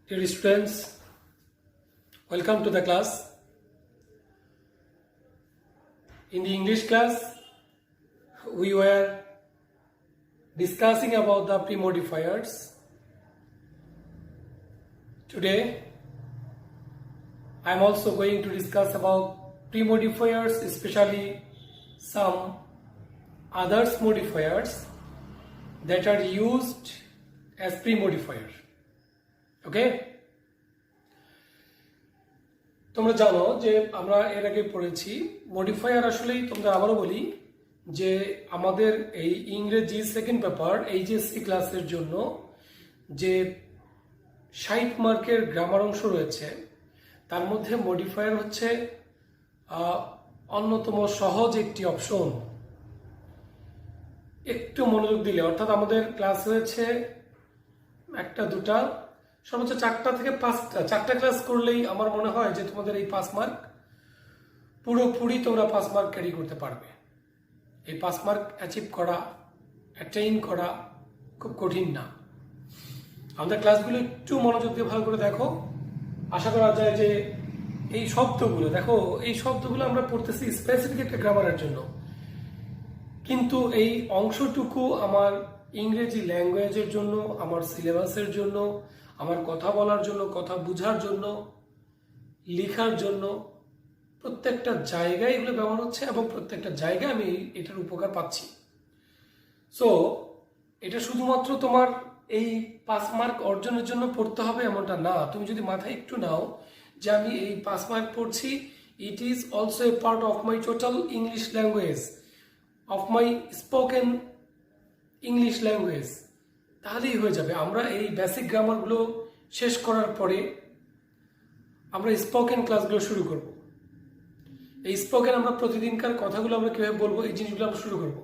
Dear students, welcome to the class. In the English class, we were discussing about the pre-modifiers. Today, I am also going to discuss about pre-modifiers, especially some others modifiers that are used as pre-modifier. ওকে, তোমরা জানো যে আমরা এর আগে পড়েছি modifier. আসলেই তোমরা আবারও বলি যে আমাদের এই ইংরেজি সেকেন্ড পেপার এইচএসসি ক্লাসের জন্য যে 60 মার্কের গ্রামার অংশ রয়েছে তার মধ্যে মডিফায়ার হচ্ছে অন্যতম সহজ একটি অপশন। একটু মনোযোগ দিলে, অর্থাৎ আমাদের ক্লাস হয়েছে একটা দুটা সর্বোচ্চ 4টা থেকে 5টা, 4টা ক্লাস করলেই আমার মনে হয় যে তোমাদের এই 5 মার্ক পুরোপুরি তোমরা 5 মার্ক ক্যারি করতে পারবে। এই 5 মার্ক অ্যাচিভ করা, অ্যাটেইন করা খুব কঠিন না। আমাদের ক্লাসগুলো একটু মনোযোগ দিয়ে ভালো করে দেখো, আশা করা যায় যে এই শব্দগুলো দেখো, এই শব্দগুলো আমরা পড়তেছি স্পেসিফিক একটা গ্রামারের জন্য, কিন্তু এই অংশটুকু আমার ইংরেজি ল্যাঙ্গুয়েজের জন্য, আমার সিলেবাসের জন্য, আমার কথা বলার জন্য, কথা বোঝার জন্য, লেখার জন্য প্রত্যেকটা জায়গায় এগুলো ব্যবহার হচ্ছে এবং প্রত্যেকটা জায়গায় আমি এটার উপকার পাচ্ছি। সো এটা শুধুমাত্র তোমার এই 5 মার্ক অর্জনের জন্য পড়তে হবে এমনটা না। তুমি যদি মাথায় একটু নাও যে আমি এই 5 মার্ক পড়ছি, it is also a part of my total English language, of my spoken English language, তাহলেই হয়ে যাবে। আমরা এই বেসিক গ্রামারগুলো শেষ করার পরে আমরা স্পোকেন ক্লাসগুলো শুরু করব। এই স্পোকেন আমরা প্রতিদিনকার কথাগুলো আমরা কীভাবে বলবো, এই জিনিসগুলো আমরা শুরু করব।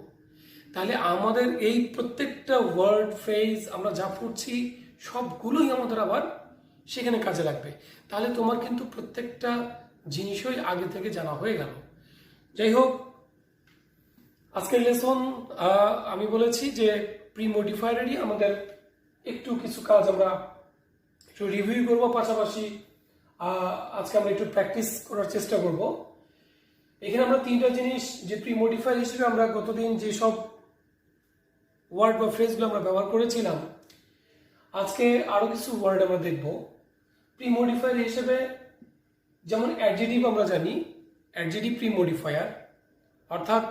তাহলে আমাদের এই প্রত্যেকটা ওয়ার্ড ফ্রেজ আমরা যা পড়ছি সবগুলোই আমাদের আবার সেখানে কাজে লাগবে। তাহলে তোমার কিন্তু প্রত্যেকটা জিনিসই আগে থেকে জানা হয়ে গেল। যাই হোক, আজকের লেসন আমি বলেছি যে প্রি মডিফায়ারেরই আমাদের একটু কিছু কাজ আমরা একটু রিভিউ করবো, পাশাপাশি আজকে আমরা একটু প্র্যাকটিস করার চেষ্টা করব। এখানে আমরা 3টা জিনিস যে প্রি মডিফায়ার হিসেবে আমরা গতদিন যেসব ওয়ার্ড বা ফ্রেজগুলো আমরা ব্যবহার করেছিলাম, আজকে আরও কিছু ওয়ার্ড আমরা দেখব প্রি মডিফায়ার হিসেবে। যেমন অ্যাডজেটিভ আমরা জানি, অ্যাডজেটিভ প্রি মডিফায়ার অর্থাৎ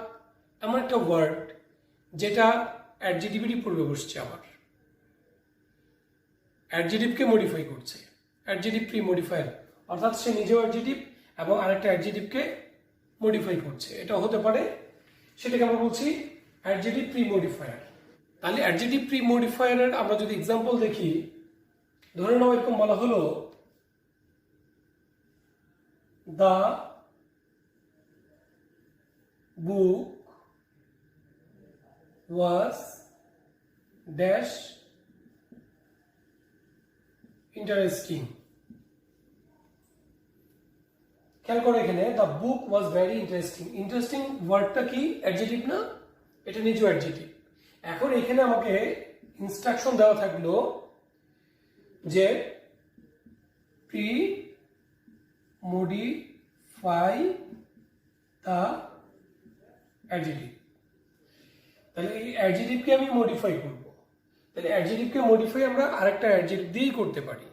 এমন একটা ওয়ার্ড যেটা অ্যাডজেটিভেরই পূর্বে বসছে, আবার অ্যাডজেটিভকে মডিফাই করছে। অ্যাডজেটিভ প্রি মডিফায়ার অর্থাৎ সে নিজেও অ্যাডজেটিভ এবং আরেকটা অ্যাডজেটিভকে মডিফাই করছে, এটা হতে পারে। সেটাকে আমরা বলছি অ্যাডজেটিভ প্রি মডিফায়ার। তাহলে অ্যাডজেটিভ প্রি মডিফায়ারের আমরা যদি এক্সাম্পল দেখি, ধরে নাও এরকম বলা হলো the book was dash interesting। খেয়াল করো এখানে the book was very interesting. Interesting ওয়ার্ডটা কি? অ্যাডজেটিভ না? এটা নিজেও অ্যাডজেটিভ। এখন এখানে আমাকে ইনস্ট্রাকশন দেওয়া থাকলো যে প্রি মডিফাই দ্য অ্যাডজেটিভ। তাহলে এই অ্যাডজেটিভকে আমি মডিফাই করব। তাহলে অ্যাডজেটিভকে মডিফাই আমরা আরেকটা অ্যাডজেটিভ দিয়েই করতে পারি।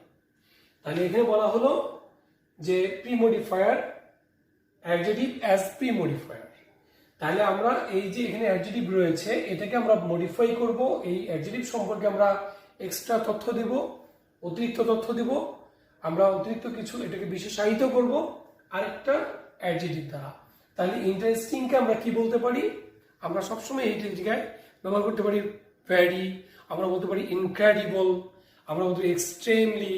তাহলে এখানে বলা হলো যে pre modifier adjective as pre modifier. তাহলে আমরা এই যে এখানে অ্যাডজেটিভ রয়েছে এটাকে আমরা মডিফাই করব। এই অ্যাডজেটিভ সম্পর্কে আমরা এক্সট্রা তথ্য দেব, অতিরিক্ত তথ্য দেব, আমরা অতিরিক্ত কিছু এটাকে বিশেষায়িত করব আরেকটা অ্যাডজেটিভ দ্বারা। তাহলে ইন্টারেস্টিংকে আমরা কি বলতে পারি? আমরা সবসময় এই জায়গায় ব্যবহার করতে পারি ভ্যারি, আমরা বলতে পারি ইনক্রেডিবল, আমরা বলতে পারি এক্সট্রিমলি,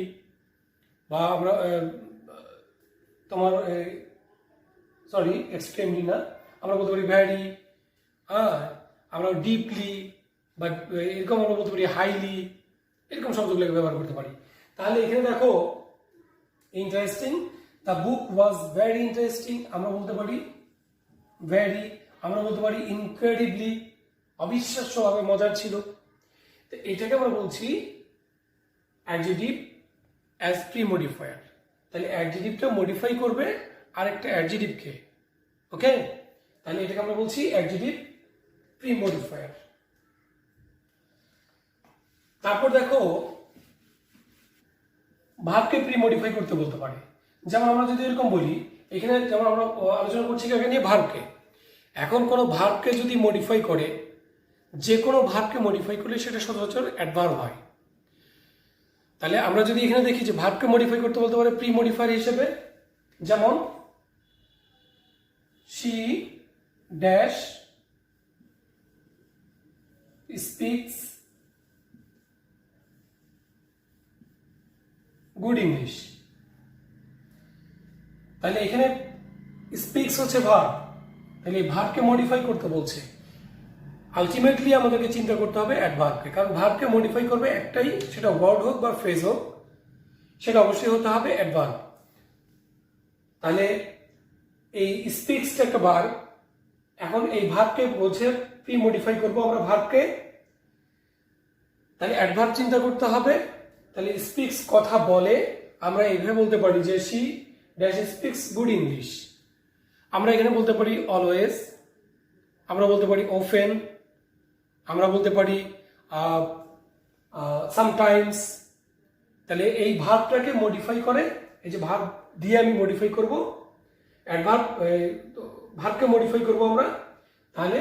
বা আমরা এক্সট্রিমলি না, আমরা বলতে পারি ভ্যারি, আমরা ডিপলি, বা এরকম আমরা বলতে পারি হাইলি, এরকম শব্দগুলোকে ব্যবহার করতে পারি। তাহলে এখানে দেখো interesting, the book was very interesting, আমরা বলতে পারি ভেরি, আমরা বলতে পারি ইনক্রেডিবলি, অবিশ্বাস্যভাবে মজার ছিল। তো এটাকে আমরা বলছি অ্যাডজেটিভ অ্যাজ প্রি মডিফায়ার। তাহলে অ্যাডজেটিভটা মডিফাই করবে আরেকটা অ্যাডজেটিভকে। ওকে, তাহলে এটাকে আমরা বলছি অ্যাডজেটিভ প্রি মডিফায়ার। তারপর দেখো ভার্বকে প্রি মডিফাই করতে বলতে পারে। যেমন আমরা যদি এরকম বলি, এখানে যেমন আমরা আলোচনা করছি কাকে নিয়ে, ভার্বকে। এখন কোনো ভার্বকে যদি মডিফাই করে, যে কোনো ভার্বকে মডিফাই করলে সেটা সচরাচর অ্যাডভার্ব হয়। তাহলে আমরা যদি এখানে দেখি যে ভার্বকে মডিফাই করতে বলতে পারে প্রি মডিফায়ার হিসেবে, যেমন she dash speaks good English. তাহলে এখানে স্পিক্স হচ্ছে ভার্ব, তাহলে এই ভার্বকে মডিফাই করতে বলছে। আলটিমেটলি আমাদেরকে চিন্তা করতে হবে অ্যাডভার্বকে, কারণ ভার্বকে মডিফাই করবে একটাই, সেটা ওয়ার্ড হোক বা ফ্রেজ হোক, সেটা অবশ্যই হতে হবে অ্যাডভার্ব। তাহলে এই স্পিক্সটা একটা ভার্ব, এখন এই ভার্বকে বলছে প্রি মডিফাই করবো আমরা ভার্বকে, তাহলে অ্যাডভার্ব চিন্তা করতে হবে। তাহলে স্পিক্স কথা বলে, আমরা এইভাবে বলতে পারি যে she dash speaks good English. আমরা এখানে বলতে পারি অলওয়েজ, আমরা বলতে পারি often, আমরা বলতে পারি সামটাইমস। তাহলে এই ভার্বটাকে মডিফাই করে, এই যে ভার্ব দিয়ে আমি মডিফাই করব, অ্যাডভার্ব ভার্বকে মডিফাই করব আমরা, তাহলে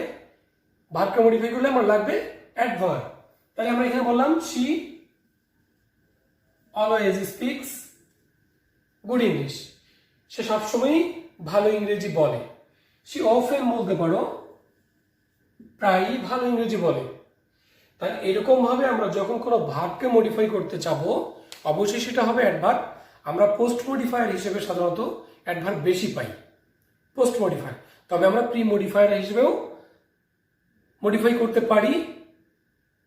ভার্বকে মডিফাই করলে আমার লাগবে অ্যাডভার্ব। তাহলে আমরা এখানে বললাম she always speaks good English, সে সবসময়ই ভালো ইংরেজি বলে। she often বলতে পারো প্রায়ই ভালো ইংরেজি বলে। তাই এরকম ভাবে আমরা যখন কোনো ভার্বকে মডিফাই করতে চাবো, অবশ্যই সেটা হবে অ্যাডভার্ব। আমরা পোস্ট মডিফায়ার হিসেবে সাধারণত অ্যাডভার্ব বেশি পাই, পোস্ট মডিফায়ার। তবে আমরা প্রি মডিফায়ার হিসেবেও মডিফাই করতে পারি,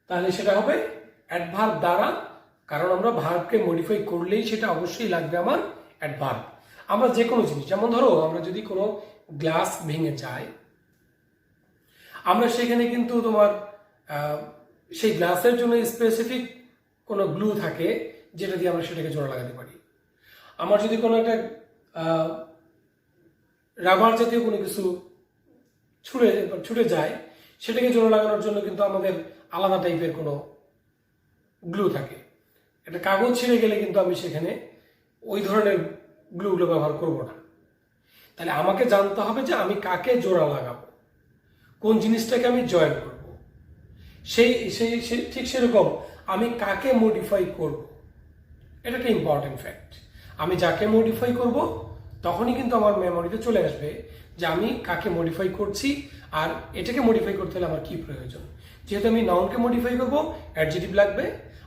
তাহলে সেটা হবে অ্যাডভার্ব দ্বারা, কারণ আমরা ভার্বকে মডিফাই করলেই সেটা অবশ্যই লাগবে আমার অ্যাডভার্ব। আমরা যে কোনো জিনিস, যেমন ধরো আমরা যদি কোনো গ্লাস ভেঙে যায়, আমরা সেখানে কিন্তু তোমার সেই গ্লাসের জন্য স্পেসিফিক কোনো গ্লু থাকে যেটা দিয়ে আমরা সেটাকে জোড়া লাগাতে পারি। আমার যদি কোনো একটা রাবার জাতীয় কোনো কিছু ছুটে যায়, সেটাকে জোড়া লাগানোর জন্য কিন্তু আমাদের আলাদা টাইপের কোনো গ্লু থাকে। একটা কাগজ ছিঁড়ে গেলে কিন্তু আমি সেখানে ওই ধরনের গ্লুগুলো ব্যবহার করব না। তাহলে আমাকে জানতে হবে যে আমি কাকে জোড়া লাগাবো, কোন জিনিসটাকে আমি জয়েন করব, ঠিক সেরকম আমি কাকে মডিফাই করব, এটা একটা ইম্পর্টেন্ট ফ্যাক্ট। আমি যাকে মডিফাই করব তখনই কিন্তু আমার মেমোরিতে চলে আসবে যে আমি কাকে মডিফাই করছি, আর এটাকে মডিফাই করতে হলে আমার কি প্রয়োজন। যেহেতু আমি নাউনকে মডিফাই করব, অ্যাডজেটিভ লাগবে।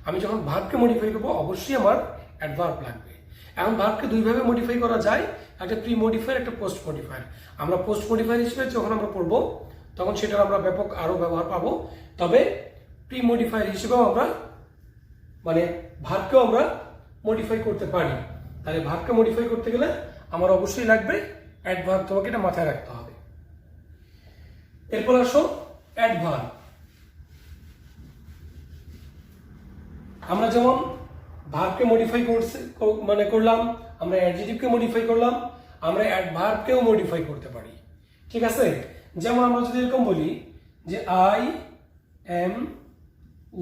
আমি যখন ভার্বকে মডিফাই করব, অবশ্যই আমার অ্যাডভার্ব লাগবে। এখন ভার্বকে দুইভাবে মডিফাই করা যায়, একটা প্রি মডিফায়ার, একটা পোস্ট মডিফায়ার। আমরা পোস্ট মডিফায়ার হিসেবে যখন আমরা পড়ব, তখন সেটার আমরা ব্যাপক আরও ব্যবহার পাবো। তবে প্রি মডিফায়ার হিসেবেও আমরা মানে ভার্বকেও আমরা মডিফাই করতে পারি। তাহলে ভার্বকে মডিফাই করতে গেলে আমার অবশ্যই লাগবে অ্যাডভার্ব, তোমাকে এটা মাথায় রাখতে হবে। এরপর আসো অ্যাডভার্ব। আমরা যেমন ভার্বকে মডিফাই করলাম, আমরা অ্যাডজেটিভকে মডিফাই করলাম, আমরা অ্যাডভার্বকেও মডিফাই করতে পারি। ঠিক আছে, যেমন আমরা যদি এরকম বলি যে আই এম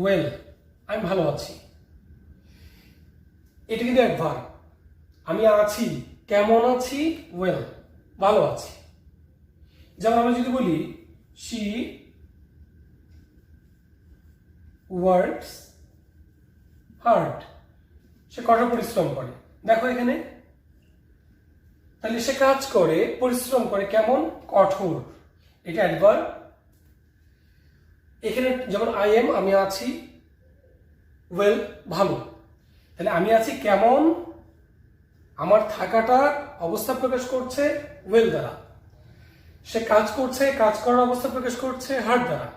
ওয়েল, আমি ভালো আছি, এটা কিন্তু অ্যাডভার্ব। আমি আছি, কেমন আছি, ওয়েল, ভালো আছি। যেমন আমরা যদি বলি she works hard, সে কঠোর পরিশ্রম করে। দেখো এখানে, তাহলে সে কাজ করে, পরিশ্রম করে, কেমন, কঠোর, এটা অ্যাডভার্ব। এখানে যেমন আই এম, আমি আছি, ওয়েল, ভালো। তাহলে আমি আছি কেমন, আমার থাকাটা অবস্থা প্রকাশ করছে ওয়েল দ্বারা। সে কাজ করছে, কাজ করার অবস্থা প্রকাশ করছে হার্ড দ্বারা।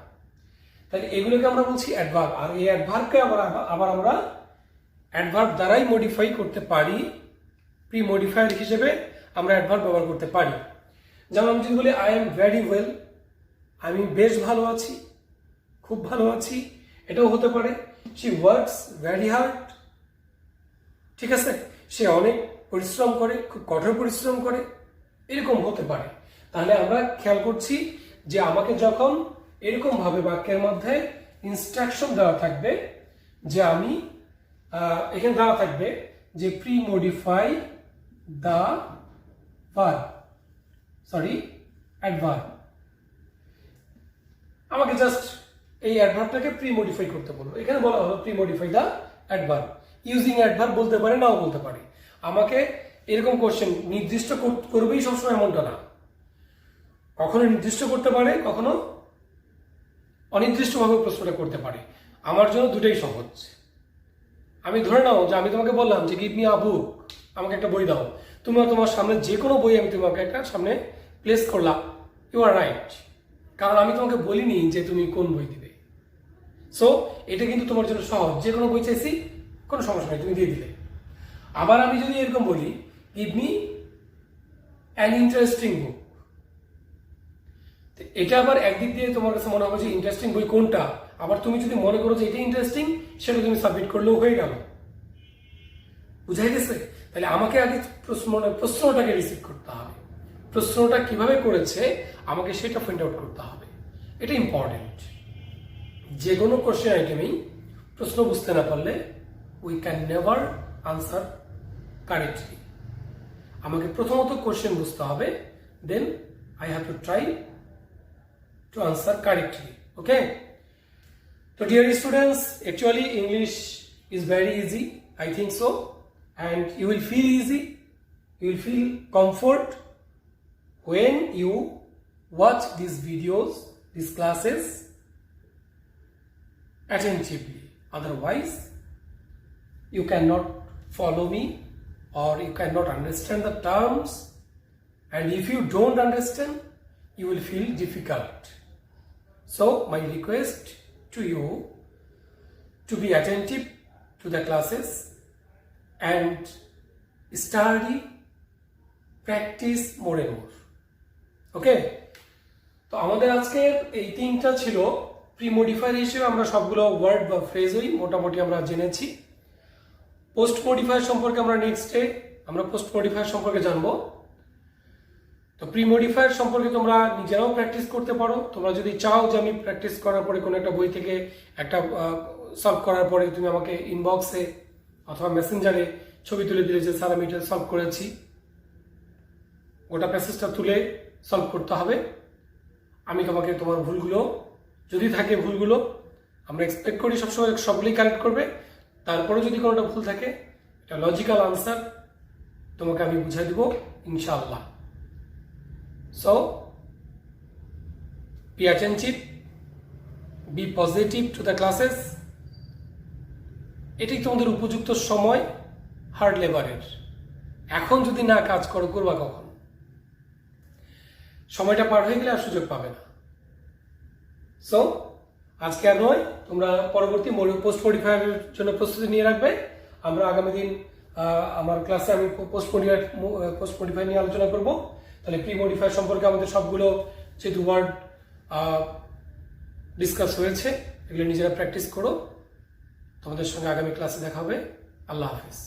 তাহলে এগুলোকে আমরা বলছি অ্যাডভার্ব। আর এই অ্যাডভার্বকে আবার আমরা অ্যাডভার্ব দ্বারাই মডিফাই করতে পারি। প্রি মডিফায়ার হিসেবে আমরা অ্যাডভার্ব ব্যবহার করতে পারি। যেমন আমি যদি বলি আই এম ভেরি ওয়েল, আমি বেশ ভালো আছি, খুব ভালো আছি, এটাও হতে পারে। শি ওয়ার্কস ভেরি হার্ড, ঠিক আছে, সে অনেক পরিশ্রম করে, খুব কঠোর পরিশ্রম করে, এরকম হতে পারে। তাহলে আমরা খেয়াল করছি যে আমাকে যখন এরকম ভাবে বাক্যের মধ্যে ইনস্ট্রাকশন দেওয়া থাকবে যে আমি এখানে দেওয়া থাকবে যে pre modify the verb, sorry adverb, আমাকে জাস্ট এই অ্যাডভার্বটাকে প্রি মডিফাই করতে বলবো। এখানে বলা হলো pre modify the adverb, using adverb বলতে পারে, নাও বলতে পারে। আমাকে এরকম কোশ্চেন নির্দিষ্ট করবেই সবসময় এমনটা না, কখনো নির্দিষ্ট করতে পারে, কখনো অনির্দিষ্টভাবে প্রশ্নটা করতে পারে। আমার জন্য দুটাই সহজ। আমি ধরে নাও যে আমি তোমাকে বললাম যে গিভ মি আ বুক, আমাকে একটা বই দাও, তুমি তোমার সামনে যে কোনো বই আমি তোমাকে একটা সামনে প্লেস করলাম, ইউ আর রাইট, কারণ আমি তোমাকে বলিনি যে তুমি কোন বই দিবে। সো এটা কিন্তু তোমার জন্য সহজ, যে কোনো বই চাইছি কোনো সমস্যা নেই, তুমি দিয়ে দিলে। আবার আমি যদি এরকম বলি গিভ মি অ্যান ইন্টারেস্টিং বুক, এটা আবার একদিক দিয়ে তোমার কাছে মনে হবে যে ইন্টারেস্টিং বই কোনটা, আবার তুমি যদি মনে করো যে এটা ইন্টারেস্টিং, সেটা তুমি সাবমিট করলেও হয়ে গেল। বুঝাই গেছে? তাহলে আমাকে আগে প্রশ্নটাকে রিসিভ করতে হবে, প্রশ্নটা কিভাবে করেছে আমাকে সেটা ফাইন্ড আউট করতে হবে। এটা ইম্পর্টেন্ট। যে কোনো কোশ্চেন আইটেমেই প্রশ্ন বুঝতে না পারলে we can never answer correctly. আমাকে প্রথমত কোশ্চেন বুঝতে হবে, then I have to try to answer correctly. Okay, so dear students, actually English is very easy, I think so, and you will feel easy, you will feel comfort when you watch these videos, these classes attentively. Otherwise you cannot follow me or you cannot understand the terms, and if you don't understand you will feel difficult. So my request to you to be attentive to the classes and study, practice more and more. Okay, তো আমাদের আজকে এই তিনটা ছিল pre modifier হিসেবে। আমরা সবগুলো word বা ফ্রেজই মোটামুটি আমরা জেনেছি। পোস্ট মডিফায়ার সম্পর্কে আমরা নেক্সট ডে আমরা পোস্ট মডিফায়ার সম্পর্কে জানবো। তো প্রি মডিফায়ার সম্পর্কে তোমরা নিজেরাও প্র্যাকটিস করতে পারো। তোমরা যদি চাও যে আমি প্র্যাকটিস করার পরে কোনো একটা বই থেকে একটা সলভ করার পরে তুমি আমাকে ইনবক্সে অথবা মেসেঞ্জারে ছবি তুলে দিলে যে স্যার আমি এটা সলভ করেছি, গোটা প্যাসেজটা তুলে সলভ করতে হবে। আমি তোমাকে তোমার ভুলগুলো যদি থাকে, ভুলগুলো আমরা এক্সপেক্ট করি সবসময় সবগুলোই কারেক্ট করবে, তারপরে যদি কোনোটা ভুল থাকে এটা লজিক্যাল আনসার তোমাকে আমি বুঝাই দেবো ইনশাআল্লাহ। So, be attentive, be positive to the classes. এটাই তোমাদের উপযুক্ত সময় হার্ড লেবারের। এখন যদি না কাজ করো, করবা কখন? সময়টা পার হয়ে গেলে আর সুযোগ পাবে না। সো আজকে আর নয়, তোমরা পরবর্তী পোস্ট মডিফায়ারের জন্য প্রস্তুতি নিয়ে রাখবে। আমরা আগামী দিন আমার ক্লাসে আমি পোস্ট মডিফাই নিয়ে আলোচনা করব। তাহলে প্রি মডিফায়ার সম্পর্কে আমাদের সবগুলো যে ওয়ার্ড ডিসকাস হয়েছে এগুলো নিজেরা প্র্যাকটিস করো। তোমাদের সঙ্গে আগামী ক্লাসে দেখা হবে। আল্লাহ হাফিজ।